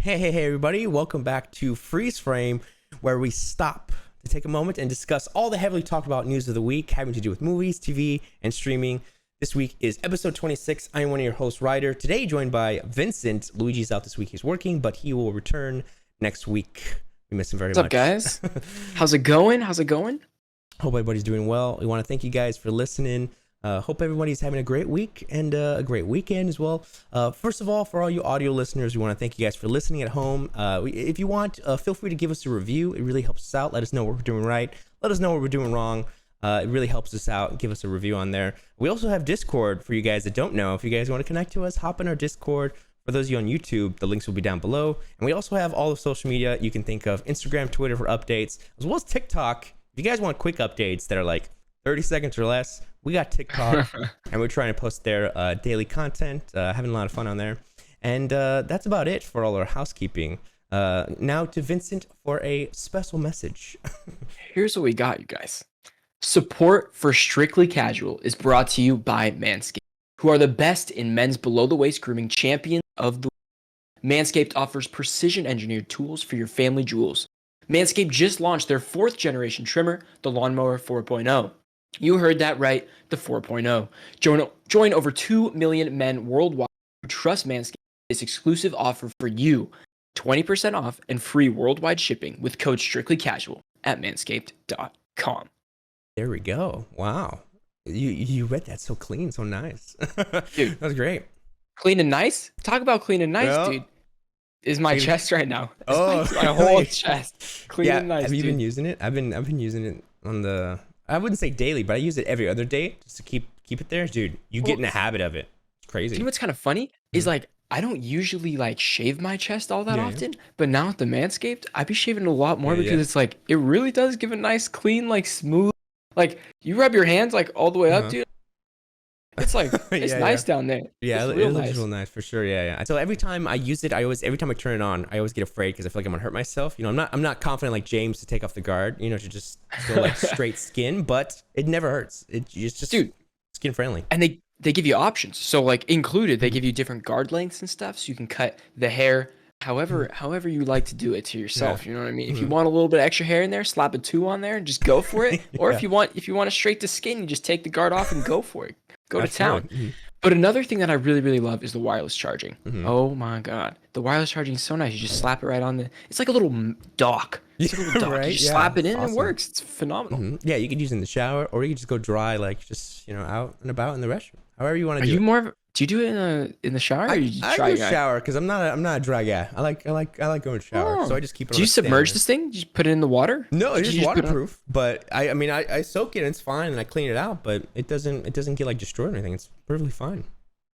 Hey, everybody. Welcome back to Freeze Frame, where we stop to take a moment and discuss all the heavily talked about news of the week having to do with movies, TV, and streaming. This week is episode 26. I am one of your hosts, Ryder. Today, joined by Vincent. Luigi's out this week. He's working, but he will return next week. We miss him very much. What's up, guys? How's it going? Hope everybody's doing well. We want to thank you guys for listening. Hope everybody's having a great week and a great weekend as well. First of all, for all you audio listeners, we want to thank you guys for listening at home. If you want, feel free to give us a review. It really helps us out. Let us know what we're doing right. Let us know what we're doing wrong. It really helps us out. Give us a review on there. We also have Discord for you guys that don't know. If you guys want to connect to us, hop in our Discord. For those of you on YouTube, the links will be down below. And we also have all of social media you can think of: Instagram, Twitter for updates, as well as TikTok. If you guys want quick updates that are like 30 seconds or less, we got TikTok, and we're trying to post their daily content, having a lot of fun on there. And that's about it for all our housekeeping. Now to Vincent for a special message. Here's what we got, you guys. Support for Strictly Casual is brought to you by Manscaped, who are the best in men's below-the-waist grooming champions of the world. Manscaped offers precision-engineered tools for your family jewels. Manscaped just launched their 4th-generation trimmer, the Lawnmower 4.0. You heard that right, the 4.0. Join over 2 million men worldwide who trust Manscaped with this exclusive offer for you. 20% off and free worldwide shipping with code STRICTLYCASUAL at manscaped.com. There we go. Wow. You read that so clean, so nice. Dude, that was great. Clean and nice? Talk about clean and nice, Yeah. dude. Is my chest right now. Oh, my whole chest. Clean and nice, have you dude. been using it? I've been using it on the, I wouldn't say daily, but I use it every other day just to keep it there. Dude, you get in a habit of it. It's crazy. You know what's kind of funny? Is like, I don't usually like shave my chest all that often, but now with the Manscaped, I be shaving a lot more because it's like, it really does give a nice, clean, like smooth, like you rub your hands like all the way up, dude. It's like, it's nice down there. Yeah, it's it looks real nice for sure. Yeah. So every time I use it, every time I turn it on, I always get afraid because I feel like I'm gonna hurt myself. You know, I'm not confident like James to take off the guard, you know, to just go like straight skin, but it never hurts. It's just dude, skin friendly. And they give you options. So like included, they give you different guard lengths and stuff, so you can cut the hair however you like to do it to yourself. You know what I mean? If you want a little bit of extra hair in there, slap a 2 on there and just go for it. Or if you want a straight to skin, you just take the guard off and go for it. Go to town. But another thing that I really, really love is the wireless charging. Oh my God. The wireless charging is so nice. You just slap it right on it's like a little dock. It's a little dock. Right? You just slap it in and it works. It's phenomenal. Yeah, you could use it in the shower or you could just go dry, like just, you know, out and about in the restroom. However you want to do it. Do you do it in the shower? Or you just I do shower because I'm not a dry guy. I like going to shower, so I just keep it. Do you submerge this thing? Do you put it in the water? No, it's just waterproof. But I mean, I soak it and it's fine, and I clean it out, but it doesn't get like destroyed or anything. It's perfectly fine.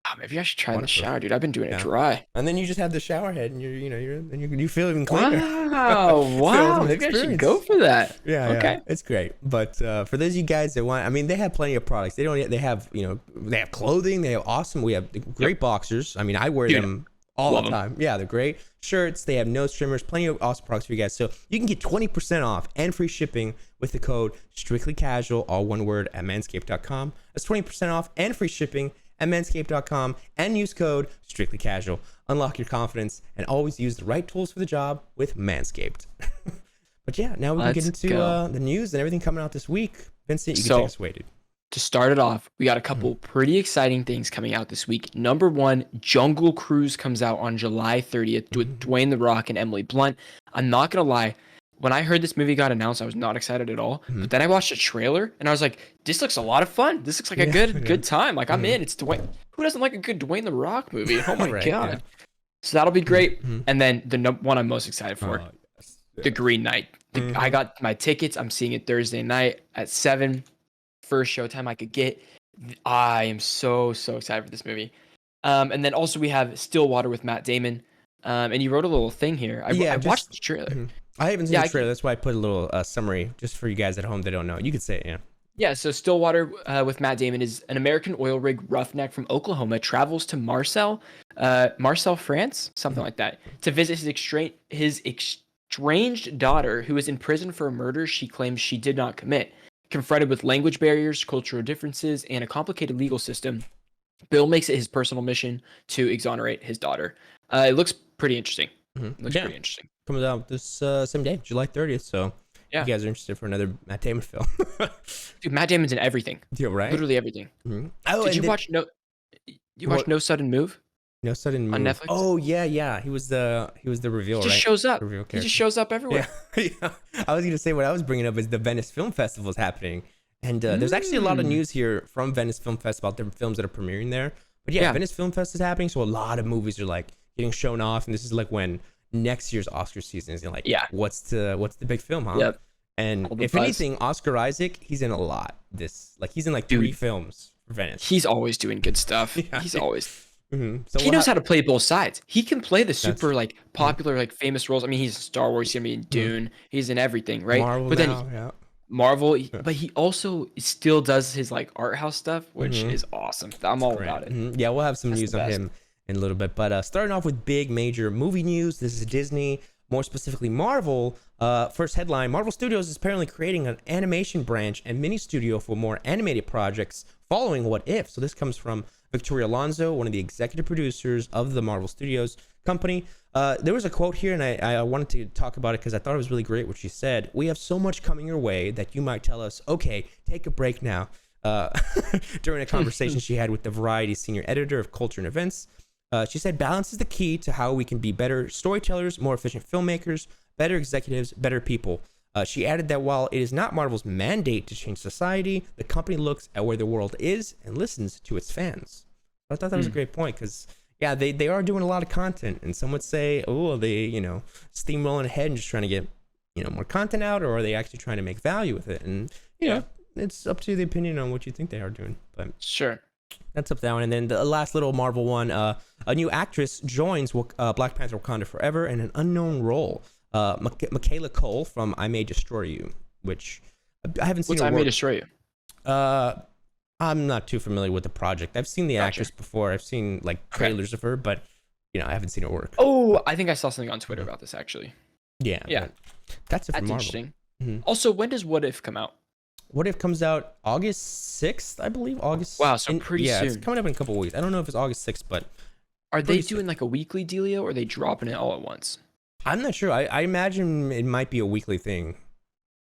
Oh, maybe I should try in the shower, dude. I've been doing it dry. And then you just have the shower head, and you feel even cleaner. Wow. Maybe I should go for that. Yeah. Okay. It's great. But for those of you guys that want, I mean, they have plenty of products. They have clothing. They have awesome. We have great boxers. I mean, I wear them all the time. Yeah, they're great. Shirts. They have nose trimmers. Plenty of awesome products for you guys. So you can get 20% off and free shipping with the code STRICTLYCASUAL, all one word, at manscaped.com. That's 20% off and free shipping at manscaped.com, and use code STRICTLYCASUAL. Unlock your confidence and always use the right tools for the job with Manscaped. But yeah, now we can get into the news and everything coming out this week. Vincent, you can take us away, dude. To start it off, we got a couple pretty exciting things coming out this week. Number one, Jungle Cruise comes out on July 30th with Dwayne The Rock and Emily Blunt. I'm not going to lie. When I heard this movie got announced, I was not excited at all. But then I watched a trailer and I was like, this looks a lot of fun. This looks like a good time. Like, I'm in. It's Dwayne. Who doesn't like a good Dwayne The Rock movie? Oh my God. Yeah. So that'll be great. And then the one I'm most excited for, The Green Knight. I got my tickets. I'm seeing it Thursday night at 7. First showtime I could get. I am so excited for this movie. And then also we have Stillwater with Matt Damon. And you wrote a little thing here. I watched the trailer. I haven't seen the trailer. That's why I put a little summary just for you guys at home that don't know. You could say it, yeah. Yeah, so Stillwater with Matt Damon is an American oil rig roughneck from Oklahoma, travels to Marseille, France, something like that, to visit his estranged daughter, who is in prison for a murder she claims she did not commit. Confronted with language barriers, cultural differences, and a complicated legal system, Bill makes it his personal mission to exonerate his daughter. It looks pretty interesting. Looks pretty interesting. Comes out this same day, July 30th. So Yeah. if you guys are interested for another Matt Damon film. Dude, Matt Damon's in everything. Yeah, right. Literally everything. Oh, Did you watch No Sudden Move? No Sudden Move On Netflix? Oh yeah. He was the reveal, He just right? shows up. Reveal He character. just shows up everywhere. Yeah. I was gonna say what I was bringing up is the Venice Film Festival is happening, and there's actually a lot of news here from Venice Film Fest about the films that are premiering there. But yeah, Venice Film Fest is happening, so a lot of movies are like getting shown off, and this is like when next year's Oscar season is like, what's the big film, huh? Yep. And if anything, Oscar Isaac, he's in a lot. He's in like 3 films for Venice. He's always doing good stuff. Yeah. He's always. So he knows how to play both sides. He can play the super like popular like famous roles. I mean, he's in Star Wars. He's gonna be in Dune. He's in everything, right? Marvel but then now, Marvel, but he also still does his like art house stuff, which is awesome. I'm all about it. Yeah, we'll have some news on him in a little bit. But starting off with big major movie news. This is Disney, more specifically Marvel. First headline: Marvel Studios is apparently creating an animation branch and mini studio for more animated projects following What If. So this comes from Victoria Alonso, one of the executive producers of the Marvel Studios company. There was a quote here, and I wanted to talk about it because I thought it was really great what she said. "We have so much coming your way that you might tell us, okay, take a break now." During a conversation she had with the Variety senior editor of Culture and Events, she said, "Balance is the key to how we can be better storytellers, more efficient filmmakers, better executives, better people." She added that while it is not Marvel's mandate to change society, the company looks at where the world is and listens to its fans. I thought that was a great point because, yeah, they are doing a lot of content, and some would say, oh, are they, steamrolling ahead and just trying to get, more content out, or are they actually trying to make value with it? And, it's up to the opinion on what you think they are doing. But sure. That's up to that one. And then the last little Marvel one, a new actress joins Black Panther Wakanda Forever in an unknown role. Michaela Coel from I May Destroy You, which I haven't seen. What's I May Destroy You? I'm not too familiar with the project. I've seen the actress before. I've seen like trailers of her, but I haven't seen her work. Oh, I think I saw something on Twitter about this actually. Yeah. That's it for Marvel. Interesting. Also, when does What If come out? What If comes out August 6th, I believe. August. Wow, so pretty soon. It's coming up in a couple of weeks. I don't know if it's August 6th, but are they doing like a weekly dealio, or are they dropping it all at once? I'm not sure. I imagine it might be a weekly thing.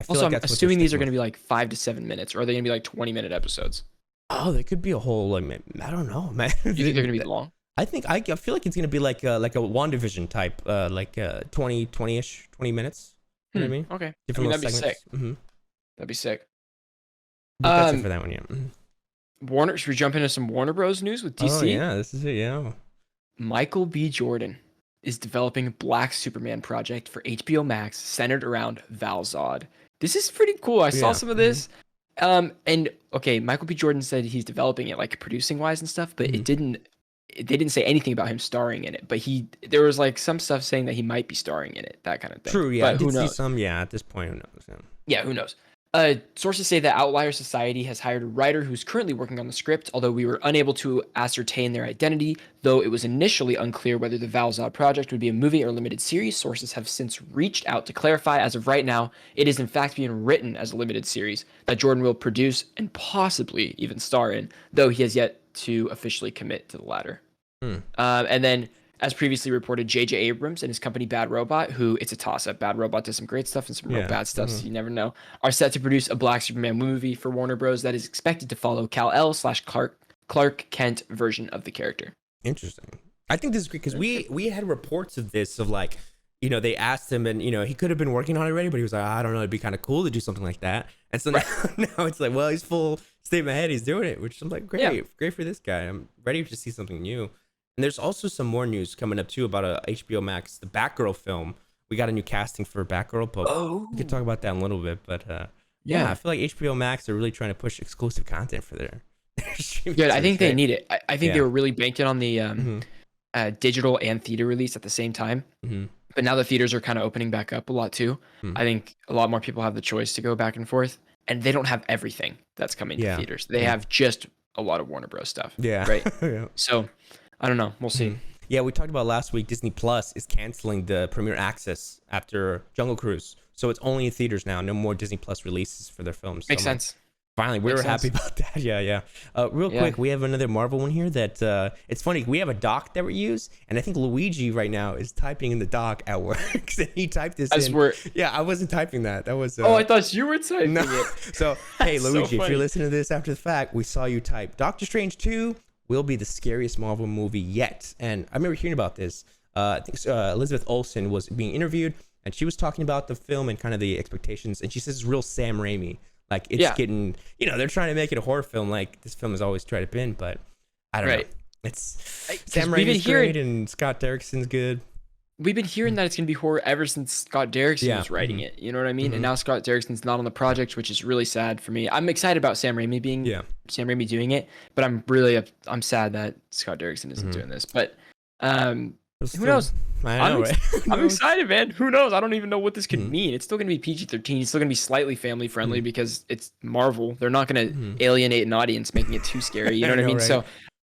Also, I'm assuming these are going to be like 5 to 7 minutes, or are they going to be like 20-minute eepisodes? Oh, they could be a whole. I don't know, man. You think they're going to be long? I feel like it's going to be like a WandaVision type, 20-ish, 20 minutes. You know what I mean? Okay. Different that'd be segments. sick. That'd be sick. But that's it for that one, yeah. Warner, should we jump into some Warner Bros. News with DC? Oh, yeah, this is it, yeah. Michael B. Jordan is developing a Black Superman project for HBO Max centered around Val-Zod. This is pretty cool. I saw some of this. And okay, Michael B. Jordan said he's developing it like producing wise and stuff, but they didn't say anything about him starring in it. But there was like some stuff saying that he might be starring in it, that kind of thing. True, yeah. But who knows? See some, at this point, who knows? Yeah, who knows? Sources say that Outlier Society has hired a writer who's currently working on the script, although we were unable to ascertain their identity, though it was initially unclear whether the Val-Zod project would be a movie or limited series. Sources have since reached out to clarify. As of right now, it is in fact being written as a limited series that Jordan will produce and possibly even star in, though he has yet to officially commit to the latter. And then, as previously reported, J.J. Abrams and his company Bad Robot, who it's a toss-up. Bad Robot does some great stuff and some real bad stuff, so you never know, are set to produce a Black Superman movie for Warner Bros. That is expected to follow Kal-El/Clark Kent version of the character. Interesting. I think this is great because we had reports of this, of like, they asked him and, he could have been working on it already, but he was like, I don't know, it'd be kind of cool to do something like that. And so now it's like, well, he's full statement ahead, he's doing it, which I'm like, great for this guy. I'm ready to see something new. And there's also some more news coming up too about a HBO Max, the Batgirl film. We got a new casting for Batgirl, but we could talk about that in a little bit. But I feel like HBO Max are really trying to push exclusive content for their Good, I think they need it. I think they were really banking on the digital and theater release at the same time. But now the theaters are kind of opening back up a lot too. I think a lot more people have the choice to go back and forth, and they don't have everything that's coming to theaters. They have just a lot of Warner Bros. Stuff. Right. So I don't know. We'll see. Yeah, we talked about last week. Disney Plus is canceling the premiere access after Jungle Cruise, so it's only in theaters now. No more Disney Plus releases for their films. Makes sense. Finally, we were happy about that. Yeah. Real quick, we have another Marvel one here that it's funny. We have a doc that we use, and I think Luigi right now is typing in the doc at work. And he typed this in. Yeah, I wasn't typing that. That was. I thought you were typing it. So, hey, Luigi, if you're listening to this after the fact, we saw you type Doctor Strange 2 will be the scariest Marvel movie yet. And I remember hearing about this. I think Elizabeth Olsen was being interviewed, and she was talking about the film and kind of the expectations. And she says it's real Sam Raimi. Like, it's getting, they're trying to make it a horror film like this film has always tried to been, but I don't know. It's Sam Raimi's great and Scott Derrickson's good. We've been hearing that it's going to be horror ever since Scott Derrickson was writing it. You know what I mean? And now Scott Derrickson's not on the project, which is really sad for me. I'm excited about Sam Raimi doing it, but I'm sad that Scott Derrickson isn't doing this. But who knows? I know, right? I'm excited, man. Who knows? I don't even know what this could mean. It's still going to be PG-13. It's still going to be slightly family friendly because it's Marvel. They're not going to alienate an audience, making it too scary. You know what I mean? Right? So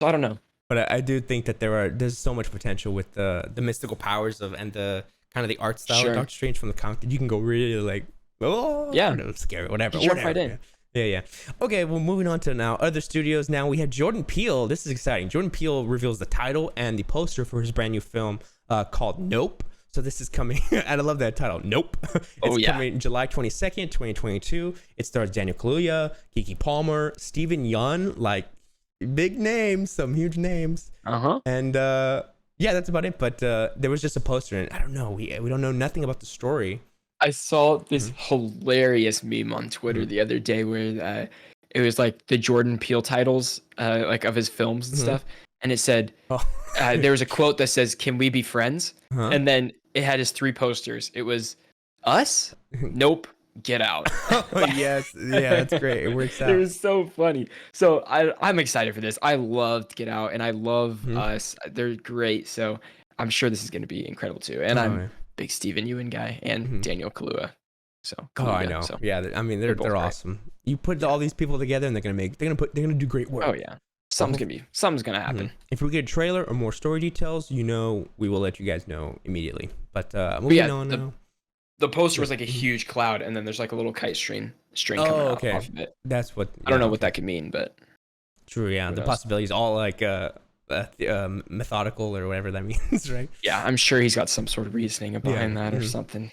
I don't know. But I do think that there's so much potential with the mystical powers and the kind of the art style of Doctor Strange from the comic that you can go really like, scary, whatever. Jump right in. Yeah. Okay, well, moving on to now other studios. Now we had Jordan Peele. This is exciting. Jordan Peele reveals the title and the poster for his brand new film called Nope. So this is coming. I love that title. Nope. It's coming July 22nd, 2022. It stars Daniel Kaluuya, Keke Palmer, Steven Yeun, like big names, some huge names. And that's about it. But there was just a poster, and I don't know. We don't know nothing about the story. I saw this hilarious meme on Twitter the other day where it was like the Jordan Peele titles like of his films and stuff, and it said there was a quote that says, "Can we be friends?" And then it had his 3 posters. It was us, nope, get out. Yes, yeah, that's great. It works out. It was so funny. So I'm excited for this. I loved Get Out, and I love Us. They're great. So I'm sure this is going to be incredible too. And I'm big Steven Yeun guy and Daniel Kaluuya. So I know. So, yeah, I mean they're awesome. You put all these people together, and they're gonna do great work. Oh yeah, something's gonna happen. If we get a trailer or more story details, we will let you guys know immediately. But moving on now. The poster was like a huge cloud, and then there's like a little kite string coming off of it. That's what. I don't know what that could mean, but true. Yeah, the possibilities all like methodical or whatever that means, right? Yeah, I'm sure he's got some sort of reasoning behind that or something.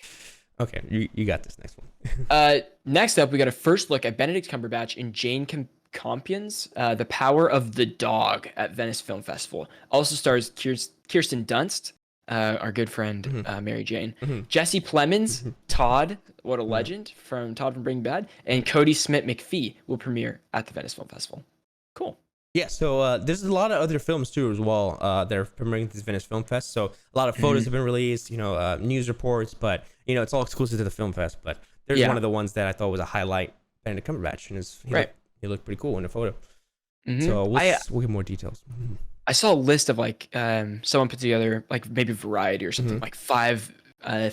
Okay, you got this next one. Next up, we got a first look at Benedict Cumberbatch and Jane Campion's The Power of the Dog at Venice Film Festival. Also stars Kirsten Dunst, our good friend Mary Jane, Jesse Plemons, Todd, what a legend, from Todd from Breaking Bad, and Cody Smith McPhee will premiere at the Venice Film Festival. Cool. Yeah, so there's a lot of other films too as well that are premiering at this Venice Film Fest. So a lot of photos have been released, news reports, but it's all exclusive to the film fest. But there's one of the ones that I thought was a highlight, Benedict Cumberbatch, and he looked pretty cool in the photo. So we'll get more details. I saw a list of like someone put together like maybe Variety or something, like 5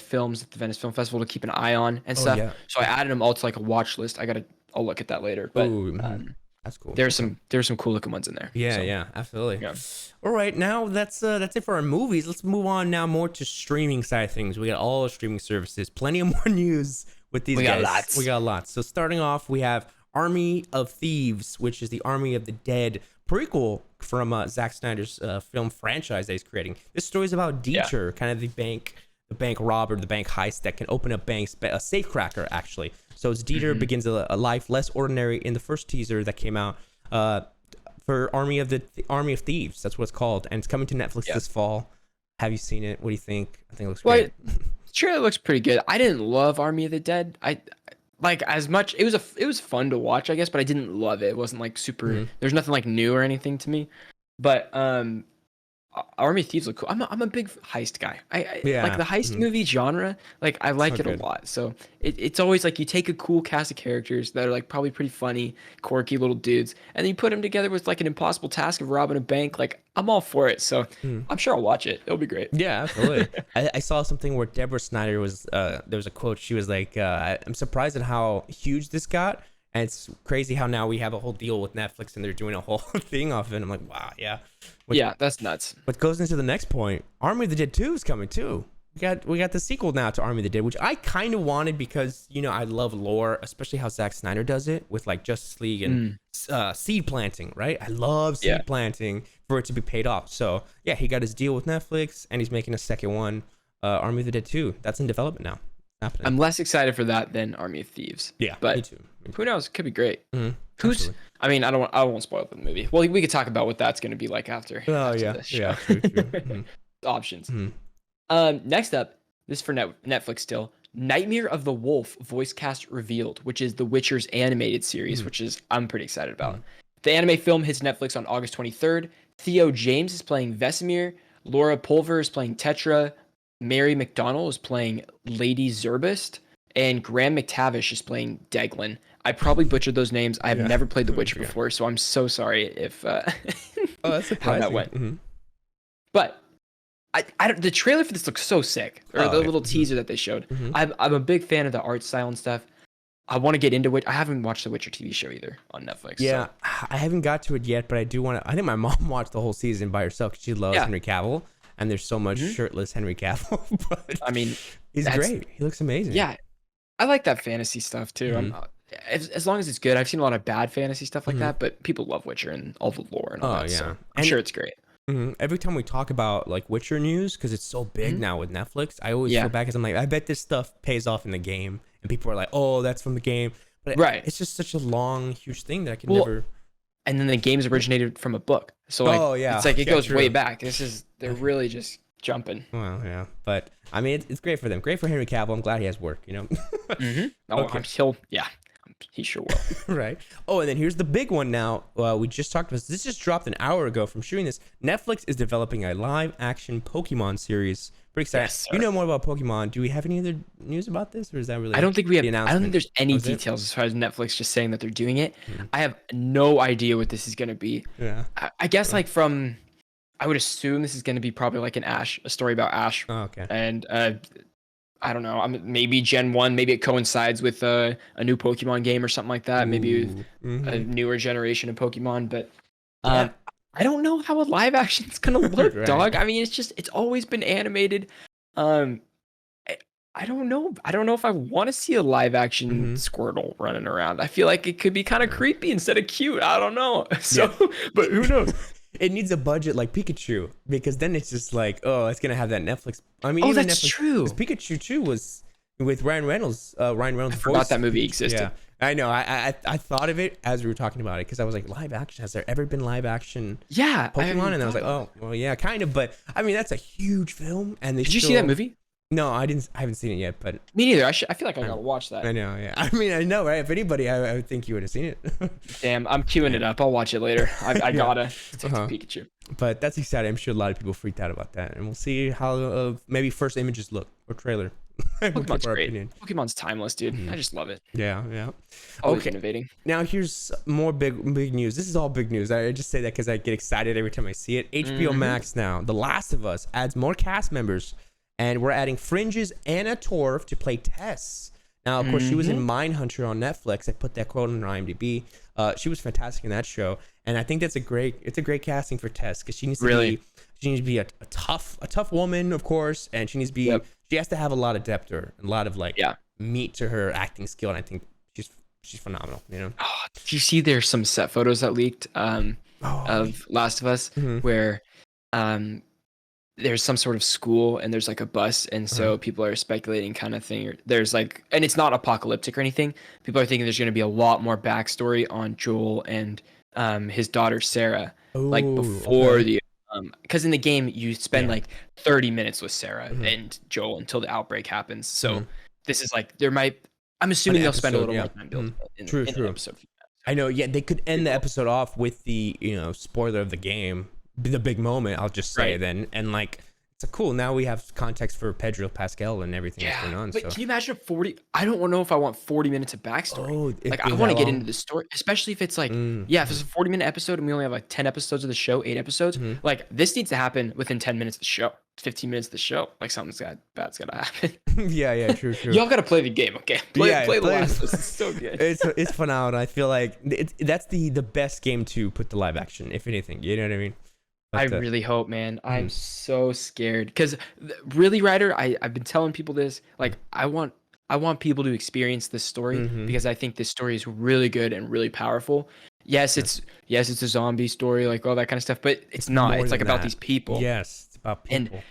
films at the Venice Film Festival to keep an eye on and stuff. Yeah. So I added them all to like a watch list. I'll look at that later. But that's cool. There's some cool looking ones in there. Yeah, absolutely. Yeah. All right, now that's it for our movies. Let's move on now more to streaming side of things. We got all the streaming services. Plenty of more news with these guys. We got lots. So starting off, we have Army of Thieves, which is the Army of the Dead prequel from Zack Snyder's film franchise that he's creating. This story is about Dieter, kind of the bank robber, the bank heist that can open up banks, a safecracker actually. So as Dieter begins a life less ordinary in the first teaser that came out for Army of Thieves. That's what it's called, and it's coming to Netflix this fall. Have you seen it? What do you think? I think it looks great. Sure, it looks pretty good. I didn't love Army of the Dead. I like as much. It was fun to watch, I guess, but I didn't love it. It wasn't like super. There's nothing like new or anything to me. But Army of Thieves look cool. I'm a big heist guy. I like the heist movie genre. Like I like it a lot. So it's always like you take a cool cast of characters that are like probably pretty funny, quirky little dudes, and then you put them together with like an impossible task of robbing a bank. Like I'm all for it. So I'm sure I'll watch it. It'll be great. Yeah, absolutely. I saw something where Deborah Snyder was. There was a quote. She was like, "I'm surprised at how huge this got." And it's crazy how now we have a whole deal with Netflix and they're doing a whole thing off of it. I'm like, wow, yeah. Yeah, that's nuts. What goes into the next point, Army of the Dead 2 is coming too. we got the sequel now to Army of the Dead, which I kind of wanted because I love lore, especially how Zack Snyder does it with like Justice League and seed planting, right? I love seed planting for it to be paid off. So yeah, he got his deal with Netflix, and he's making a second one, Army of the Dead 2. That's in development now. Happening. I'm less excited for that than Army of Thieves. Yeah, but me too. Who knows? Could be great. Mm-hmm. I mean, I won't spoil the movie. Well, we could talk about what that's going to be like after. Oh after yeah, this show. yeah, true. Mm-hmm. Options. Mm-hmm. Next up, this is for Netflix still. Nightmare of the Wolf voice cast revealed, which is The Witcher's animated series, which is I'm pretty excited about. The anime film hits Netflix on August 23rd. Theo James is playing Vesemir. Laura Pulver is playing Tetra. Mary McDonnell is playing Lady Zerbest. And Graham McTavish is playing Deglin. I probably butchered those names. I have never played The Witcher before, so I'm so sorry if that's how that went. But the trailer for this looks so sick, or the little teaser that they showed. I'm a big fan of the art style and stuff. I want to get into it. I haven't watched the Witcher TV show either on Netflix. Yeah, so. I haven't got to it yet, but I do want to. I think my mom watched the whole season by herself because she loves Henry Cavill, and there's so much shirtless Henry Cavill. But I mean, he's great. He looks amazing. Yeah, I like that fantasy stuff too. As long as it's good. I've seen a lot of bad fantasy stuff like that, but people love Witcher and all the lore and all that. So I'm sure it's great. Every time we talk about like Witcher news, because it's so big now with Netflix, I always feel bad because I'm like, I bet this stuff pays off in the game, and people are like, oh, that's from the game. But it's just such a long, huge thing that I can never. And then the games originated from a book, so like, it's like it goes way back. They're really just jumping. Well, yeah, but I mean, it's great for them. Great for Henry Cavill. I'm glad he has work. He sure will. Right. Oh, and then here's the big one now. We just talked about this. Just dropped an hour ago from shooting this. Netflix is developing a live-action Pokemon series. Pretty excited. Yes, you know more about Pokemon. Do we have any other news about this, or is that really? I don't think we have. I don't think there's any details as far as Netflix just saying that they're doing it. I have no idea what this is going to be. Yeah. I guess I would assume this is going to be probably like a story about Ash. Oh, okay. And I don't know. Maybe Gen 1, maybe it coincides with a new Pokemon game or something like that. Maybe a newer generation of Pokemon. But I don't know how a live action is going to look, dog. I mean, it's always been animated. I don't know. I don't know if I want to see a live action Squirtle running around. I feel like it could be kind of creepy instead of cute. I don't know. So, but who knows? It needs a budget like Pikachu, because then it's just like, oh, it's gonna have that Netflix. I mean, even that's Netflix, true. Pikachu too was with Ryan Reynolds. Ryan Reynolds. I forgot that movie existed. Yeah, I know. I thought of it as we were talking about it, because I was like, live action. Has there ever been live action? Yeah, Pokemon, and I was like, oh, well, yeah, kind of. But I mean, that's a huge film. And did you see that movie? No, I didn't. I haven't seen it yet, but me neither. I feel like I gotta watch that. I know. Yeah. I mean, I know, right? If anybody, I would think you would have seen it. Damn, I'm queuing it up. I'll watch it later. I gotta take Pikachu. But that's exciting. I'm sure a lot of people freaked out about that, and we'll see how maybe first images look or trailer. Pokemon's great. Pokemon's timeless, dude. I just love it. Yeah. Always innovating. Now here's more big news. This is all big news. I just say that because I get excited every time I see it. HBO Max now. The Last of Us adds more cast members. And we're adding Fringe's Anna Torv to play Tess. Now, of course, she was in Mindhunter on Netflix. I put that quote on her IMDb. She was fantastic in that show, and I think it's a great casting for Tess, because she needs to be a tough woman, of course, and she needs to be she has to have a lot of depth or a lot of meat to her acting skill, and I think she's phenomenal. Oh, did you see there's some set photos that leaked of Last of Us where there's some sort of school and there's like a bus, and so people are speculating kind of thing. There's like, and it's not apocalyptic or anything. People are thinking there's going to be a lot more backstory on Joel and his daughter Sarah, like before the because in the game you spend like 30 minutes with Sarah and Joel until the outbreak happens. So this is like I'm assuming they'll spend a little more time building in the episode. I know. Yeah, they could end the episode off with the spoiler of the game. The big moment, I'll just say then, and like it's a cool. Now we have context for Pedro Pascal and everything that's going on. But so can you imagine 40? I don't know if I want 40 minutes of backstory. Like I want to get into the story, especially if it's like if it's a 40-minute episode and we only have like 10 episodes of the show, 8 episodes. Like this needs to happen within 10 minutes of the show, 15 minutes of the show. Like something's bad's gotta happen. yeah, true. Y'all gotta play the game, okay? Play the Last. This is so good. It's phenomenal. I feel like that's the best game to put the live action, if anything. You know what I mean? I But really hope, man. I'm mhm, so scared because really, Ryder, I've been telling people this. Like, I want people to experience this story mhm, because I think this story is really good and really powerful. yeah. Yes, it's a zombie story, like all that kind of stuff, but it's It's not. more It's like than about that. these people, Yes, it's about and people.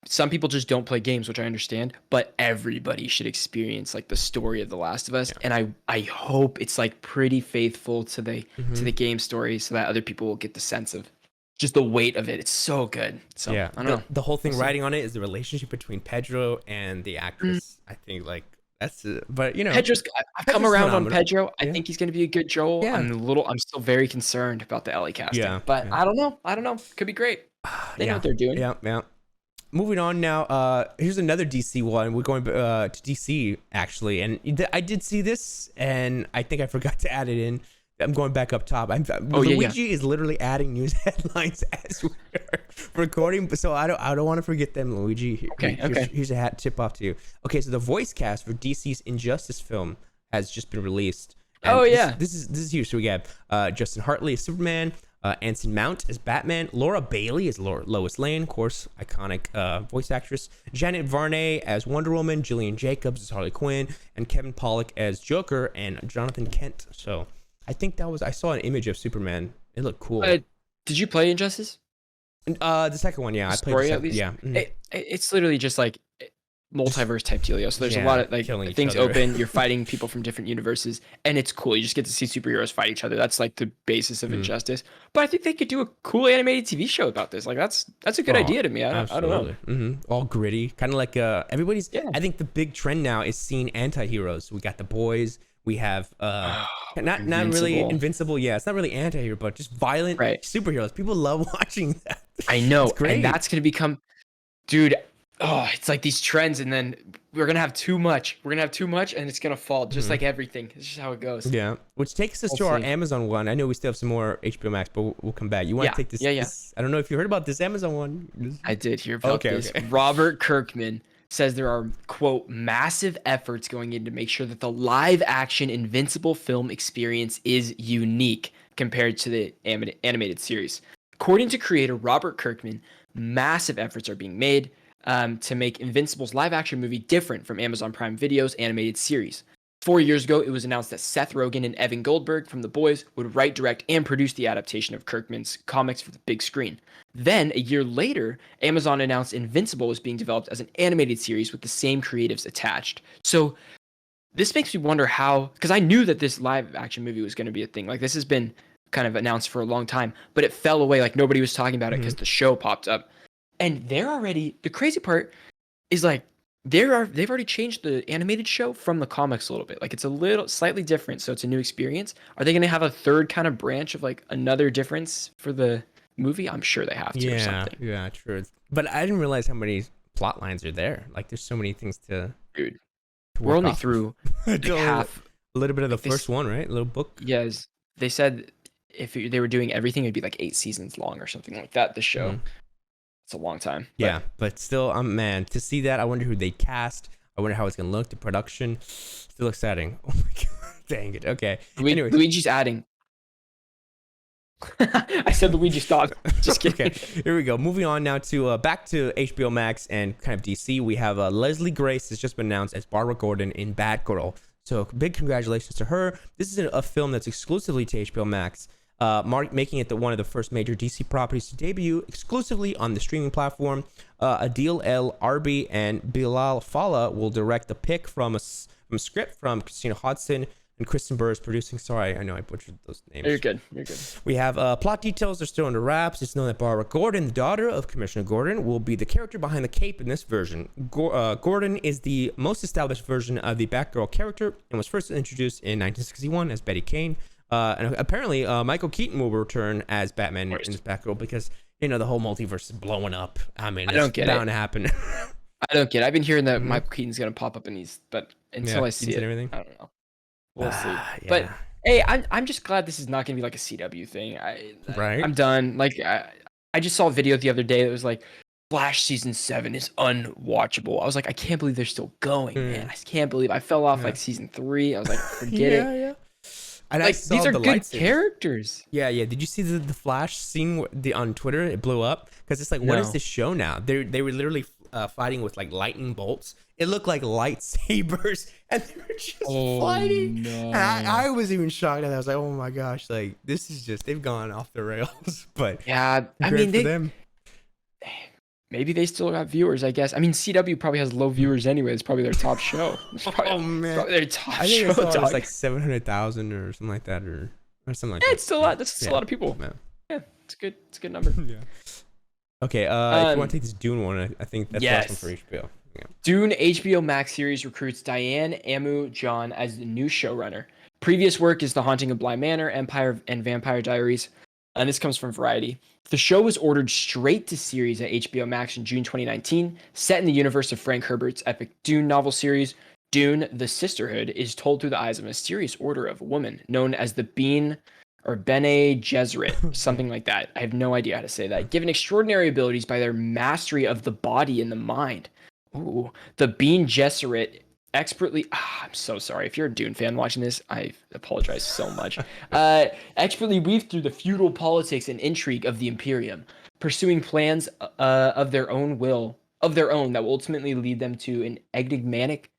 some people just don't play games, which I understand. But everybody should experience like the story of The Last of Us, Yeah. and I hope it's like pretty faithful to Hmm. the game story, so that other people will get the sense of just the weight of it. It's so good. So Yeah. I don't The know. the whole We'll thing see. riding on it is the relationship between Pedro and the Mm, actress. I think like that's but you know, I've come Pedro's around on phenomenal. Pedro. I Yeah. think he's going to be a good Joel. Yeah. I'm still very concerned about the Ellie casting, Yeah. but Yeah. I don't know. I don't know. Could be great. They know Yeah. what they're doing. Yeah. Yeah. Moving on now. Here's another DC one. We're going to DC actually, and I did see this, and I think I forgot to add it in. I'm going back up top. Oh yeah, yeah. Luigi is literally adding news headlines as we are recording, so I don't want to forget them, Luigi. Okay, okay. Here's a hat tip off to you. Okay, so the voice cast for DC's Injustice film has just been released, and Oh yeah. this is huge. So we got Justin Hartley as Superman, Anson Mount as Batman, Laura Bailey as Lois Lane, of course, iconic voice actress, Janet Varney as Wonder Woman, Gillian Jacobs as Harley Quinn, and Kevin Pollak as Joker, and Jonathan Kent. So I think I saw an image of Superman. It looked cool. Did you play Injustice? The second one, yeah, The I played the story at second. least. Yeah, It's literally just like multiverse type dealio. So there's a lot of like killing each things other. open. You're fighting people from different universes, and it's cool. You just get to see superheroes fight each other. That's like the basis of Injustice. But I think they could do a cool animated TV show about this. Like that's a good idea to me. I don't know. Absolutely. All gritty, kind of like everybody's. Yeah. I think the big trend now is seeing anti-heroes. We got the boys. We have not really Invincible. invincible. Yeah, it's not really anti-hero, but just violent Right. superheroes. People love watching that. I know, It's great. and that's gonna become, dude. Oh, it's like these trends, and then we're gonna have too much. We're gonna have too much, and it's gonna fall, just like everything. It's just how it goes. Yeah, which takes us to We'll our see. Amazon one. I know we still have some more HBO Max, but we'll come back. You want Yeah, to take this? yeah. I don't know if you heard about this Amazon one. I did hear about Okay, this. okay. Robert Kirkman says there are, quote, massive efforts going in to make sure that the live action Invincible film experience is unique compared to the animated series. According to creator Robert Kirkman, massive efforts are being made to make Invincible's live action movie different from Amazon Prime Video's animated series. 4 years ago, it was announced that Seth Rogen and Evan Goldberg from The Boys would write, direct, and produce the adaptation of Kirkman's comics for the big screen. Then, a year later, Amazon announced Invincible was being developed as an animated series with the same creatives attached. So, this makes me wonder how, because I knew that this live action movie was going to be a thing. Like, this has been kind of announced for a long time, but it fell away. Like, nobody was talking about it because the show popped up. And the crazy part is like, they've already changed the animated show from the comics a little bit. Like it's a little slightly different, so it's a new experience. Are they going to have a third kind of branch of like another difference for the movie? I'm sure they have to or something. Yeah, true. But I didn't realize how many plot lines are there. Like, there's so many things to. Dude, to we're work only off of. through like half. A little bit of the like this- first one, right? A little book. Yes, they said if they were doing everything, it'd be like 8 seasons long or something like that. The show. Mhm. It's a long time. Yeah, but still, man, to see that, I wonder who they cast. I wonder how it's gonna look. The production, still exciting. Oh my god, dang it. Okay. Anyways. Luigi's adding. I said Luigi stop. Just kidding. Okay, here we go. Moving on now to back to HBO Max and kind of DC. We have Leslie Grace has just been announced as Barbara Gordan in Batgirl. So big congratulations to her. This is a film that's exclusively to HBO Max, making it one of the first major DC properties to debut exclusively on the streaming platform. Adil El Arbi and Bilal Fallah will direct the pick from a script from Christina Hodson and Kristen Burr is producing. Sorry, I know I butchered those names. You're good. You're good. We have plot details are still under wraps. It's known that Barbara Gordan, the daughter of Commissioner Gordon, will be the character behind the cape in this version. Gordon is the most established version of the Batgirl character and was first introduced in 1961 as Betty Kane. And apparently, Michael Keaton will return as Batman in this Batgirl because, you know, the whole multiverse is blowing up. I mean, it's bound to happen. I don't get it. I've been hearing that Michael Keaton's going to pop up in these, but until I see it, everything. I don't know. We'll see. Yeah. But hey, I'm just glad this is not going to be like a CW thing. Right. I'm done. Like I just saw a video the other day that was like, Flash season 7 is unwatchable. I was like, I can't believe they're still going, man. I can't believe I fell off like season 3. I was like, forget it. Yeah. And I Like saw these are the good lightsabers. characters. Yeah, yeah. Did you see the Flash scene on Twitter? It blew up because it's like, what is No. this show now? They were literally fighting with like lightning bolts. It looked like lightsabers, and they were just fighting. No. And I was even shocked at that. I was like, oh my gosh, like this is just they've gone off the rails. But Yeah, I great mean for them. maybe they still got viewers. I guess. I mean, CW probably has low viewers anyway. It's probably their top show. It's probably, Oh man, it's probably their top I show. think I saw it dog. was like 700,000 or something like that, or something like Yeah, that. it's still a lot. That's still a lot of people. Yeah. Yeah, it's a good. It's a good number. Yeah. Okay. If you want to take this Dune one, I think that's yes. awesome for HBO. Yeah. Dune HBO Max series recruits Diane Amu John as the new showrunner. Previous work is The Haunting of Bly Manor, Empire, and Vampire Diaries. And this comes from Variety. The show was ordered straight to series at HBO Max in June 2019, set in the universe of Frank Herbert's epic Dune novel series. Dune, the Sisterhood, is told through the eyes of a mysterious order of a woman known as the Bene Gesserit, something like that. I have no idea how to say that. Given extraordinary abilities by their mastery of the body and the mind. Ooh, the Bene Gesserit expertly. I'm so sorry. If you're a Dune fan watching this, I apologize so much. Expertly weave through the feudal politics and intrigue of the Imperium, pursuing plans of their own that will ultimately lead them to an enigmatic.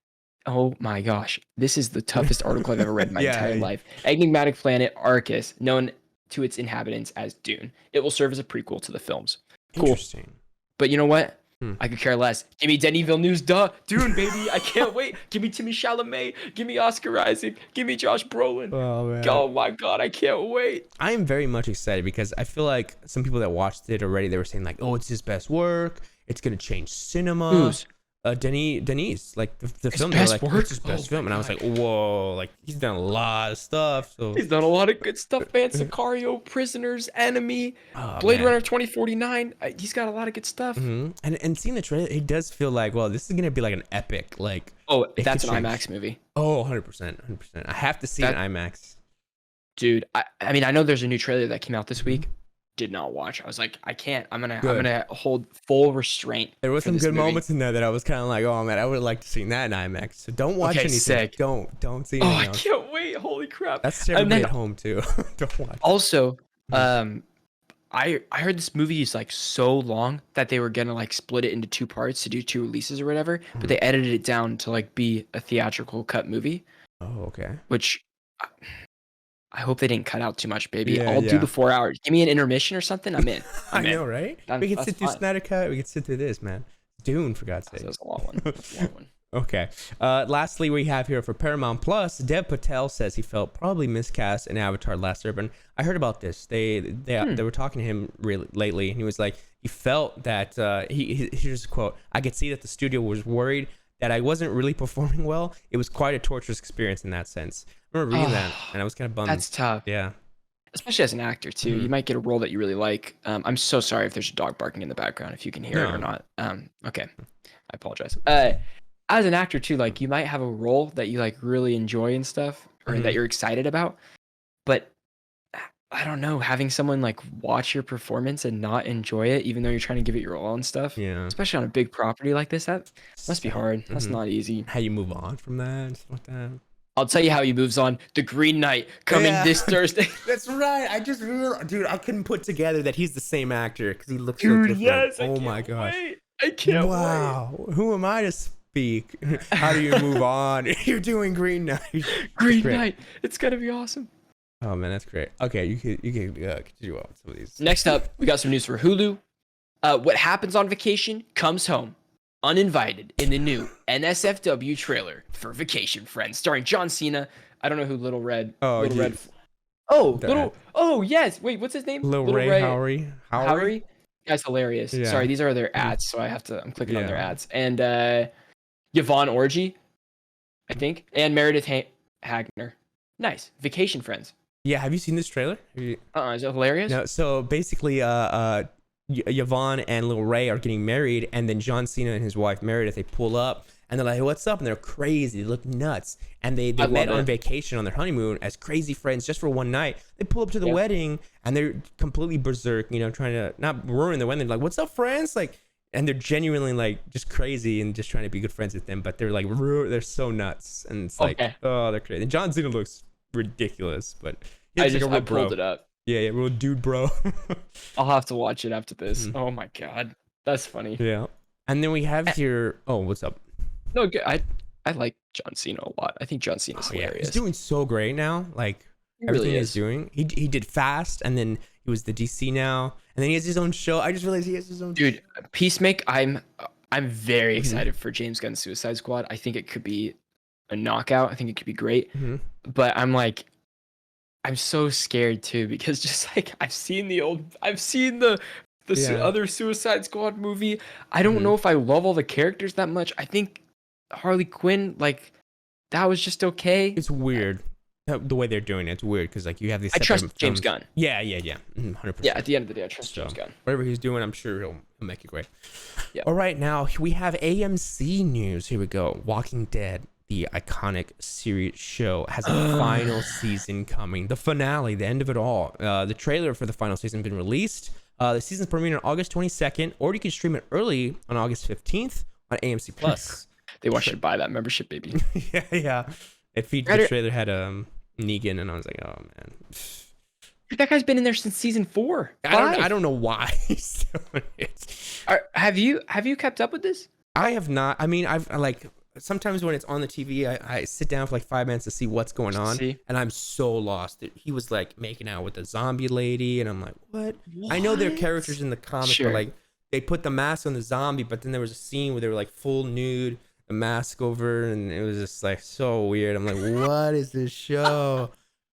Oh my gosh, this is the toughest article I've ever read in my entire life. Enigmatic planet Arrakis, known to its inhabitants as Dune. It will serve as a prequel to the films. Cool. Interesting. But you know what? I could care less. Give me Denis Villeneuve's Dune, baby. I can't wait. Give me Timothée Chalamet. Give me Oscar Isaac. Give me Josh Brolin. Oh man. Oh my god, I can't wait. I am very much excited because I feel like some people that watched it already, they were saying like, oh, it's his best work. It's gonna change cinema. Who's? Denis, like the film, they were best like, work? it's his best Oh film, my and I was like, whoa, like he's done a lot of stuff. So He's done a lot of good stuff, man. Sicario, Prisoners, Enemy, oh, Blade man. Runner 2049. He's got a lot of good stuff. And seeing the trailer, it does feel like, well, this is gonna be like an epic, like Oh, it that's could an change. IMAX movie. Oh, 100%. I have to see it in IMAX. Dude, I mean, I know there's a new trailer that came out this week. Did not watch. I was like, I can't. I'm gonna hold full restraint. There was for some this good movie. moments in there that I was kind of like, oh man, I would have liked to see that in IMAX. So don't watch Okay, anything. sick. Don't see Oh, anything I else. can't wait. Holy crap. That's to And everybody then- at home too. Don't watch. Also, I heard this movie is like so long that they were gonna like split it into two parts to do two releases or whatever, but they edited it down to like be a theatrical cut movie, Oh, okay. which I hope they didn't cut out too much, baby. Yeah, I'll yeah. do the 4 hours. Give me an intermission or something. I'm in. I I'm in. know, right? That- We can that's sit through fine. Snyder Cut. We can sit through this, man. Dune, for God's sake. That's a long one. That's a long one. Okay. Lastly, we have here for Paramount Plus, Dev Patel says he felt probably miscast in Avatar: Last Airbender. I heard about this. They were talking to him lately, and he was like, he felt that here's a quote: "I could see that the studio was worried that I wasn't really performing well. It was quite a torturous experience in that sense." I remember reading that, and I was kind of bummed. That's tough. Yeah. Especially as an actor too. You might get a role that you really like. I'm so sorry if there's a dog barking in the background, if you can hear it or not. Okay. I apologize. As an actor too, like you might have a role that you like really enjoy and stuff, or that you're excited about, but I don't know, having someone like watch your performance and not enjoy it, even though you're trying to give it your all and stuff. Yeah. Especially on a big property like this, that must be hard. That's not easy. How you move on from that and stuff like that. I'll tell you how he moves on. The Green Knight coming this Thursday. That's right. I just realized, dude, I couldn't put together that he's the same actor because he looks so Dude, different. yes. Oh my gosh. Wait. I can't wait. Wow. Who am I to speak? How do you move on? You're doing Green Knight. Green Great. Knight. It's gonna be awesome. Oh man, that's great. Okay, you can continue on some of these. Next up, we got some news for Hulu. What happens on vacation comes home uninvited in the new NSFW trailer for Vacation Friends, starring John Cena. I don't know who Little Red. Oh, Little yeah. Red. Oh, That. little. Oh yes. Wait, what's his name? Lil Ray Howery. Howery. Guy's hilarious. Yeah. Sorry, these are their ads, so I'm clicking on their Yeah. ads. And Yvonne Orji, I think, and Meredith Hagner. Nice. Vacation Friends. Yeah, have you seen this trailer? Is it hilarious? No, so basically, Yvonne and Lil Ray are getting married, and then John Cena and his wife Meredith, they pull up, and they're like, hey, what's up? And they're crazy. They look nuts. And they met on vacation on their honeymoon as crazy friends just for one night. They pull up to the wedding, and they're completely berserk, you know, trying to not ruin the wedding. They're like, what's up, friends? Like, and they're genuinely like just crazy and just trying to be good friends with them, but they're like, they're so nuts. And it's like, oh, they're crazy. And John Cena looks ridiculous. But I pulled it up. Yeah, real dude, bro. I'll have to watch it after this. Oh my god, that's funny. Yeah. And then we have here. Oh, what's up? No, I like John Cena a lot. I think John Cena's hilarious. He's doing so great now. Like everything he's doing. He did Fast, and then he was the DC now, and then he has his own show. I just realized he has his own. Dude, Peacemaker. I'm very excited for James Gunn's Suicide Squad. I think it could be a knockout. I think it could be great. But I'm so scared too, because just like I've seen the other Suicide Squad movie. I don't know if I love all the characters that much. I think Harley Quinn, like, that was just okay. It's weird the way they're doing it. It's weird because like you have these. I trust James Gunn. Yeah, 100%. Yeah, at the end of the day, I trust James Gunn. Whatever he's doing, I'm sure he'll make it great. Yeah. All right, now we have AMC news. Here we go. Walking Dead, the iconic series show, has a final season coming. The finale, the end of it all. The trailer for the final season has been released. The season's premiering on August 22nd, or you can stream it early on August 15th on AMC Plus. They want you to buy that membership, baby. yeah. The trailer had Negan, and I was like, oh man. That guy's been in there since season 4. I don't know why he's doing it. Have you kept up with this? I have not. I mean, I've like sometimes when it's on the TV, I sit down for like 5 minutes to see what's going on, and I'm so lost. He was like making out with the zombie lady, and I'm like, what? I know they're characters in the comic, but like they put the mask on the zombie, but then there was a scene where they were like full nude, the mask over, and it was just like so weird. I'm like, what is this show?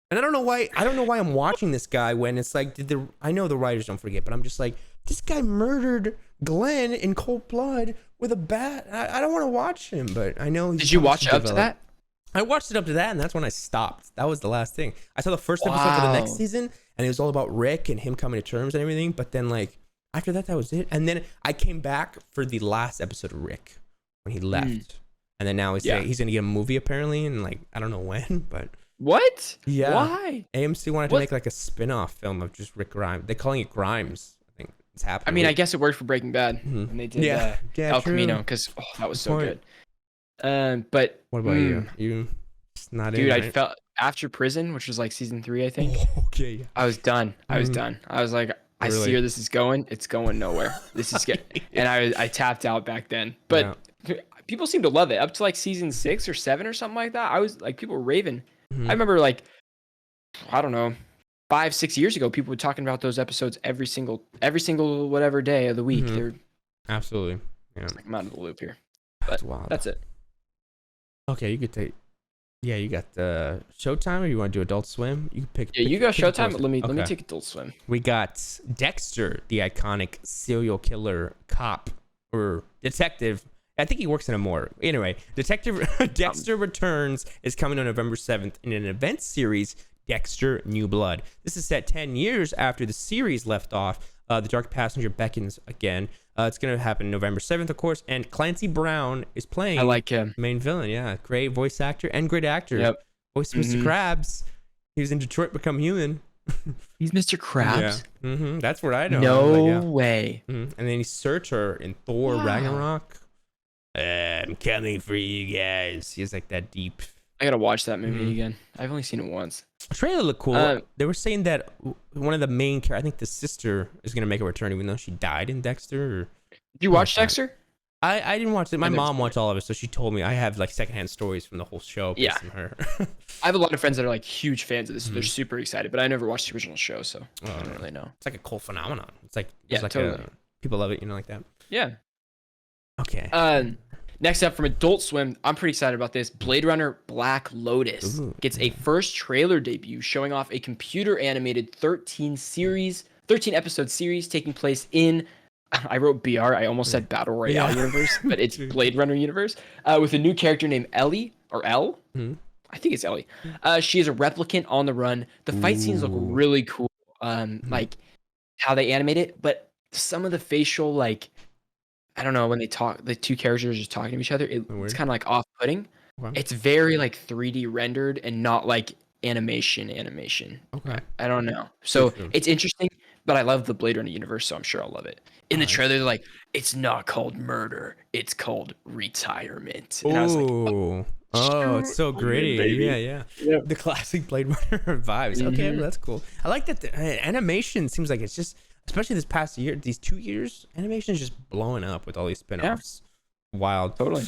And I don't know why I'm watching this guy when it's like, I know the writers don't forget, but I'm just like, this guy murdered Glenn in cold blood with a bat. I don't want to watch him, but I know. Did you watch up to that? I watched it up to that, and that's when I stopped. That was the last thing. I saw the first episode for the next season, and it was all about Rick and him coming to terms and everything. But then, like, after that was it. And then I came back for the last episode of Rick when he left, and then now he's gonna get a movie apparently, and like I don't know when, but. What? Yeah. Why? AMC wanted to make like a spin-off film of just Rick Grimes. They're calling it Grimes. I think it's happening. I mean, I guess it worked for Breaking Bad when they did El Camino, because that was so good. But what about you? You just not dude, in, I right? felt after Prison, which was like season 3, I think. Okay. Yeah. I was done. I was like, I see where this is going. It's going nowhere. This is good. And I tapped out back then. But people seem to love it. Up to like season 6 or 7 or something like that. I was like, people were raving. I remember like, I don't know, 5-6 years ago, people were talking about those episodes every single whatever day of the week. They're absolutely. Yeah. Like, I'm out of the loop here. But that's wild. That's it. Okay, you could take. Yeah, you got the Showtime, or you want to do Adult Swim? You can pick. Yeah, you got Showtime. Let me take Adult Swim. We got Dexter, the iconic serial killer cop or detective. I think he works in a morgue. Anyway, Detective Dexter Returns is coming on November 7th in an event series, Dexter New Blood. This is set 10 years after the series left off. The Dark Passenger beckons again. It's going to happen November 7th, of course. And Clancy Brown is playing main villain. Yeah, great voice actor and great actor. Yep. Voice Mr. Krabs. He was in Detroit Become Human. He's Mr. Krabs? Yeah. That's what I know. No way. And then he's Surtur in Thor Ragnarok. I'm coming for you guys. He's like that deep. I gotta watch that movie again. I've only seen it once. The trailer looked cool. They were saying that one of the main characters, I think the sister, is gonna make a return, even though she died in Dexter. Did you watch Dexter? I didn't watch it. My mom watched all of it, so she told me. I have like secondhand stories from the whole show. Yeah. From her. I have a lot of friends that are like huge fans of this. So they're super excited, but I never watched the original show, so I don't really know. It's like a cult phenomenon. It's like totally. People love it, like that. Yeah. Okay. Next up from Adult Swim, I'm pretty excited about this. Blade Runner Black Lotus gets a first trailer debut showing off a computer animated 13 episode series taking place in, I wrote BR, I almost said Battle Royale universe, but it's Blade Runner universe, with a new character named Ellie, or Elle. I think it's Ellie. She is a replicant on the run. The fight scenes look really cool, like how they animate it, but some of the facial, like, I don't know, when they talk, the two characters are just talking to each other, it's kind of like off-putting. Wow. It's very like 3D rendered and not like animation. Okay. I don't know. So it's interesting, but I love the Blade Runner universe, so I'm sure I'll love it. In the trailer, they're like, it's not called murder, it's called retirement. And I was like, Oh, it's so gritty. Baby. Yeah. The classic Blade Runner vibes. Okay, well, that's cool. I like that the animation seems like it's just, especially this past year, these 2 years, animation is just blowing up with all these spin-offs. Wild. Totally.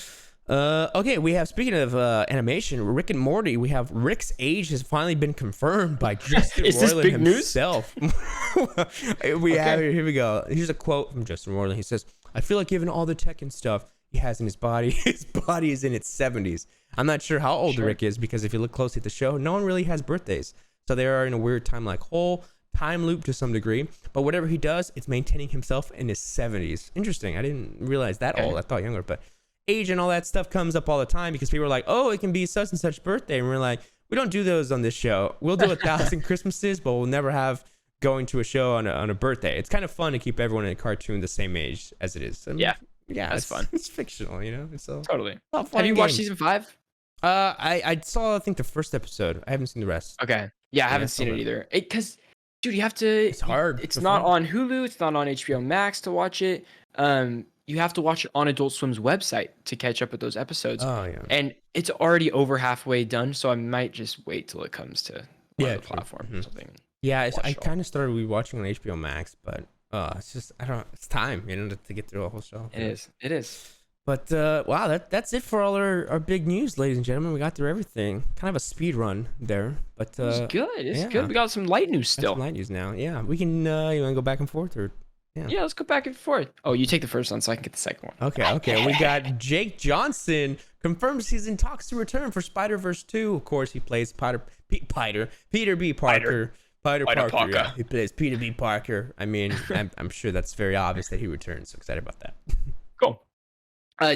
Okay, we have, speaking of animation, Rick and Morty, we have Rick's age has finally been confirmed by Justin Is this Roiland big news? himself. Here we go. Here's a quote from Justin Roiland. He says, "I feel like given all the tech and stuff he has in his body is in its 70s. I'm not sure how old Rick is, because if you look closely at the show, no one really has birthdays. So they are in a weird whole time loop to some degree. But whatever he does, it's maintaining himself in his 70s. Interesting. I didn't realize that old. I thought younger, but age and all that stuff comes up all the time because people are like, oh, it can be such and such birthday. And we're like, we don't do those on this show. We'll do 1,000 Christmases, but we'll never have going to a show on a birthday. It's kind of fun to keep everyone in a cartoon the same age as it is. And yeah, that's fun. It's fictional, you know. It's totally. Have you watched season 5? I saw, I think, the first episode. I haven't seen the rest. Okay. Yeah, I haven't seen it either. Because, dude, you have to. It's hard. It's not on Hulu. It's not on HBO Max to watch it. You have to watch it on Adult Swim's website to catch up with those episodes. Oh yeah. And it's already over halfway done, so I might just wait till it comes to one of the platforms or something. Yeah, I kind of started rewatching on HBO Max, but it's just it's time, you know, to get through a whole show. It is. But wow, that's it for all our big news, ladies and gentlemen. We got through everything. Kind of a speed run there, but it's good. It's good. We got some light news still. Some light news now. Yeah, we can. You want to go back and forth or? Yeah, let's go back and forth. Oh, you take the first one so I can get the second one. Okay. We got Jake Johnson confirms he's in talks to return for Spider-Verse 2. Of course, he plays Peter B. Parker. Parker. Yeah. He plays Peter B. Parker. I mean, I'm sure that's very obvious that he returns. So excited about that. Cool.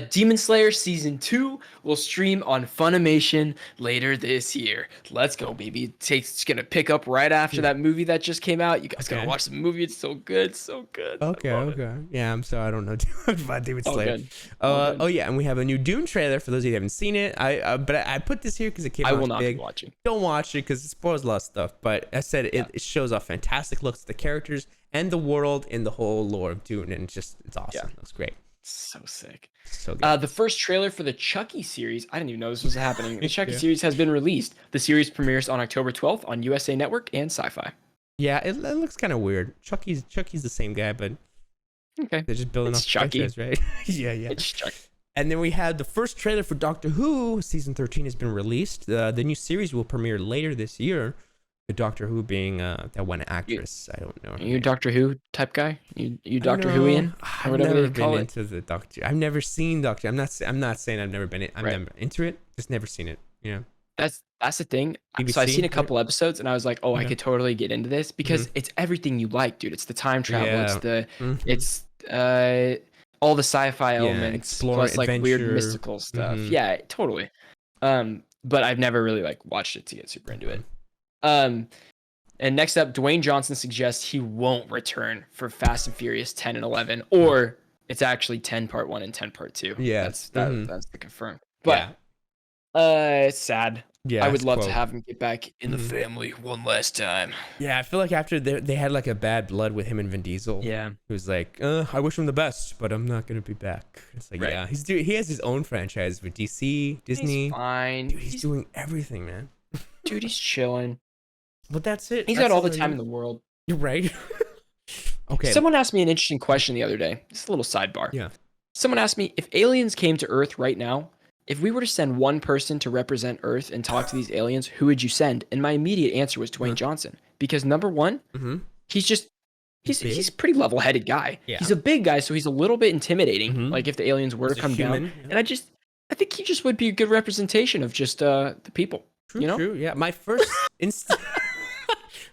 Demon Slayer Season 2 will stream on Funimation later this year. Let's go, baby. It's going to pick up right after that movie that just came out. You guys got to watch the movie. It's so good. So good. Okay. Yeah, I'm sorry. I don't know too much about Demon Slayer. Oh, yeah. And we have a new Dune trailer for those of you who haven't seen it. But I put this here because it came out big. I will not be watching. Don't watch it because it spoils a lot of stuff. But I said it shows off fantastic looks at the characters and the world and the whole lore of Dune. And it's awesome. Yeah. It looks great. So sick. So good. The first trailer for the Chucky series, I didn't even know this was happening. The Chucky series has been released. The series premieres on October 12th on USA Network and Sci-Fi. Yeah, it looks kind of weird. Chucky's the same guy, but they're just building up Chucky, right? Yeah. It's Chucky. And then we had the first trailer for Doctor Who. Season 13 has been released. The new series will premiere later this year. The Doctor Who being that one actress. I don't know. Are you a Doctor Who type guy? You Doctor Whoian? I've never been into the Doctor. I've never seen Doctor. I'm not saying I've never been. I'm never into it. Just never seen it. You know. That's the thing. BBC? So I've seen a couple episodes and I was like, I could totally get into this because it's everything you like, dude. It's the time travel. It's all the sci-fi elements plus like weird mystical stuff. Yeah, totally. But I've never really like watched it to get super into it. And next up, Dwayne Johnson suggests he won't return for Fast and Furious 10 and 11, or it's actually 10 part 1 and 10 part 2. Yeah, that's the confirmed. But it's sad. Yeah, I would love to have him get back in the family one last time. Yeah, I feel like after they had like a bad blood with him and Vin Diesel. Yeah, he was like, I wish him the best, but I'm not gonna be back. It's like, he has his own franchise with DC, Disney. He's fine. Dude, he's doing everything, man. Dude, he's chilling. But that's it. He's got all the time in the world. You're right. Okay. Someone asked me an interesting question the other day. Just a little sidebar. Yeah. Someone asked me, if aliens came to Earth right now, if we were to send one person to represent Earth and talk to these aliens, who would you send? And my immediate answer was Dwayne Johnson. Because number one, he's a pretty level-headed guy. Yeah. He's a big guy, so he's a little bit intimidating. Like if the aliens were to come down. And I think he just would be a good representation of just the people. True. Yeah. My first instinct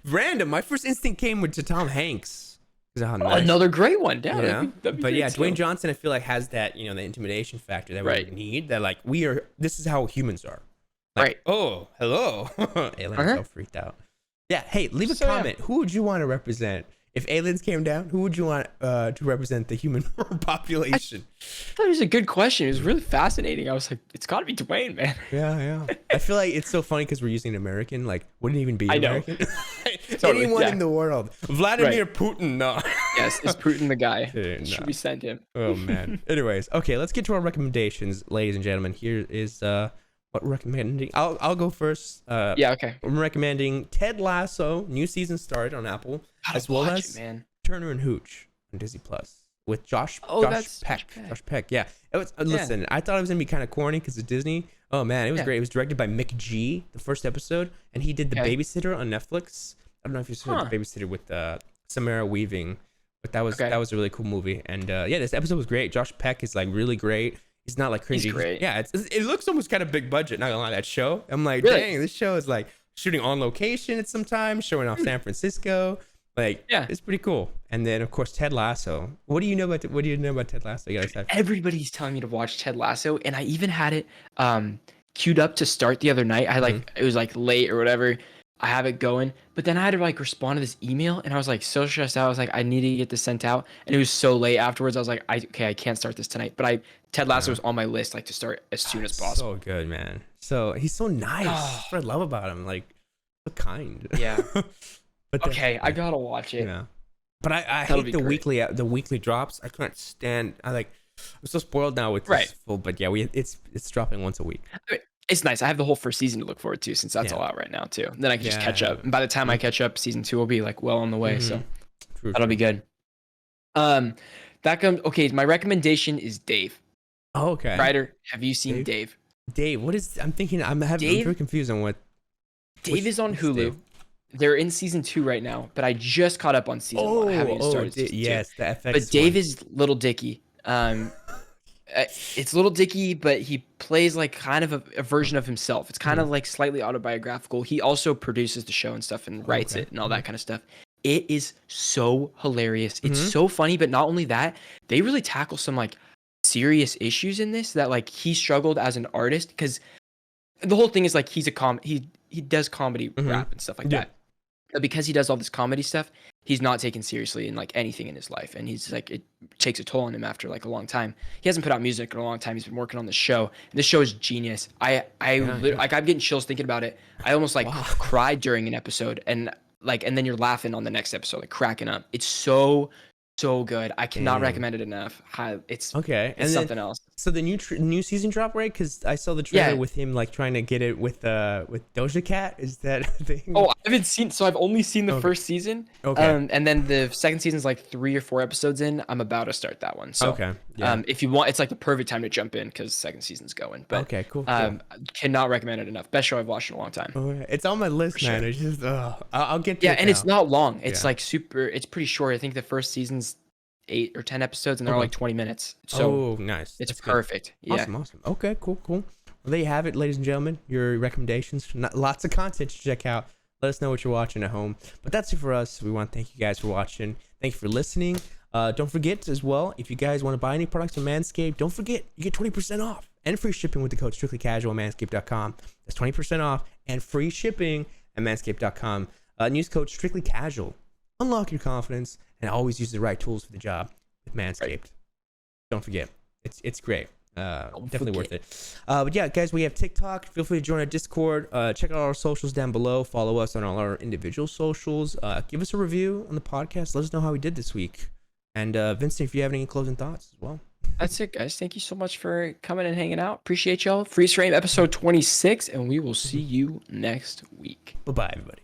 my first instinct came to Tom Hanks. Another great one. Yeah. That'd be but yeah, Dwayne Johnson, I feel like has that, the intimidation factor that we need. That like this is how humans are. Like, oh, hello. Aliens all freaked out. Yeah. Hey, leave a comment. Who would you want to represent? If aliens came down, who would you want to represent the human population? I thought it was a good question. It was really fascinating. I was like, it's got to be Dwayne, man. Yeah. I feel like it's so funny because we're using an American. Like, wouldn't even be American. Totally, anyone in the world. Vladimir Putin, no. Yes, is Putin the guy? Should we send him? Oh, man. Anyways, okay, let's get to our recommendations, ladies and gentlemen. Here is one what recommending? I'll go first. Yeah, okay. I'm recommending Ted Lasso. New season started on Apple, as well as Turner and Hooch on Disney Plus with Josh Peck. Josh Peck. Yeah. It was. Listen, I thought it was gonna be kind of corny because of Disney. Oh man, it was great. It was directed by Mick G. The first episode, and he did The Babysitter on Netflix. I don't know if you saw The Babysitter with Samara Weaving, but that was a really cool movie. And yeah, this episode was great. Josh Peck is like really great. He's not like cringy. He's great. Yeah, it looks almost kind of big budget. Not gonna lie, that show. I'm like, dang, this show is like shooting on location at some time, showing off San Francisco. Like, it's pretty cool. And then of course Ted Lasso. What do you know about Ted Lasso? You guys have... Everybody's telling me to watch Ted Lasso, and I even had it queued up to start the other night. I like it was like late or whatever. I have it going, but then I had to like respond to this email, and I was like so stressed out. I was like, I need to get this sent out, and it was so late afterwards. I was like, I can't start this tonight. But Ted Lasso was on my list, like to start as soon as possible. So good, man. So he's so nice. That's what I love about him. Like, so kind. Yeah. But I gotta watch it. Yeah. But I hate the weekly drops. I can't stand. I'm so spoiled now with this full. But yeah, it's dropping once a week. It's nice. I have the whole first season to look forward to since that's all out right now too. Then I can just catch up. And by the time I catch up, season 2 will be like well on the way. So that'll be good. That comes my recommendation is Dave. Oh, okay. Ryder, have you seen Dave? Dave, what is? I'm thinking. I'm very confused on what. Dave is on Hulu. Dave? They're in season 2 right now, but I just caught up on season 1. I haven't even started season 2. Yes, the FX. But Dave is Little Dicky. It's Little Dicky, but he plays like kind of a version of himself. It's kind of like slightly autobiographical. He also produces the show and stuff and writes it and all that kind of stuff. It is so hilarious. It's so funny, but not only that, they really tackle some like serious issues in this that like he struggled as an artist, because the whole thing is like he's he does comedy rap and stuff like that. But because he does all this comedy stuff, he's not taken seriously in like anything in his life, and he's like, it takes a toll on him after like a long time. He hasn't put out music in a long time. He's been working on the show, and this show is genius. I'm getting chills thinking about it. I almost like cried during an episode, and then you're laughing on the next episode, like cracking up. It's so good. I cannot recommend it enough. It's something else. So the new season drop, right? Because I saw the trailer with him like trying to get it with Doja Cat. Is that a thing? Oh, I haven't seen. So I've only seen the first season. Okay. And then the second season's like 3 or 4 episodes in. I'm about to start that one. So if you want, it's like the perfect time to jump in because second season's going. But cool. Cannot recommend it enough. Best show I've watched in a long time. It's on my list, man. Sure. It's just I'll get to it and it's not long. It's like super. It's pretty short. I think the first season's 8 or 10 episodes, and they're all like 20 minutes. So nice. It's perfect. Good. Yeah. Awesome. Okay, cool. Well, there you have it, ladies and gentlemen. Your recommendations. Lots of content to check out. Let us know what you're watching at home. But that's it for us. We want to thank you guys for watching. Thank you for listening. Don't forget as well, if you guys want to buy any products from Manscaped, don't forget you get 20% off and free shipping with the code strictlycasual at manscaped.com. That's 20% off and free shipping at manscaped.com. Use code strictlycasual. Unlock your confidence and always use the right tools for the job with Manscaped. Right. Don't forget, it's great. Definitely worth it. But yeah, guys, we have TikTok. Feel free to join our Discord. Check out our socials down below. Follow us on all our individual socials. Give us a review on the podcast. Let us know how we did this week. And Vincent, if you have any closing thoughts as well. That's it, guys. Thank you so much for coming and hanging out. Appreciate y'all. Freeze Frame episode 26, and we will see you next week. Bye-bye, everybody.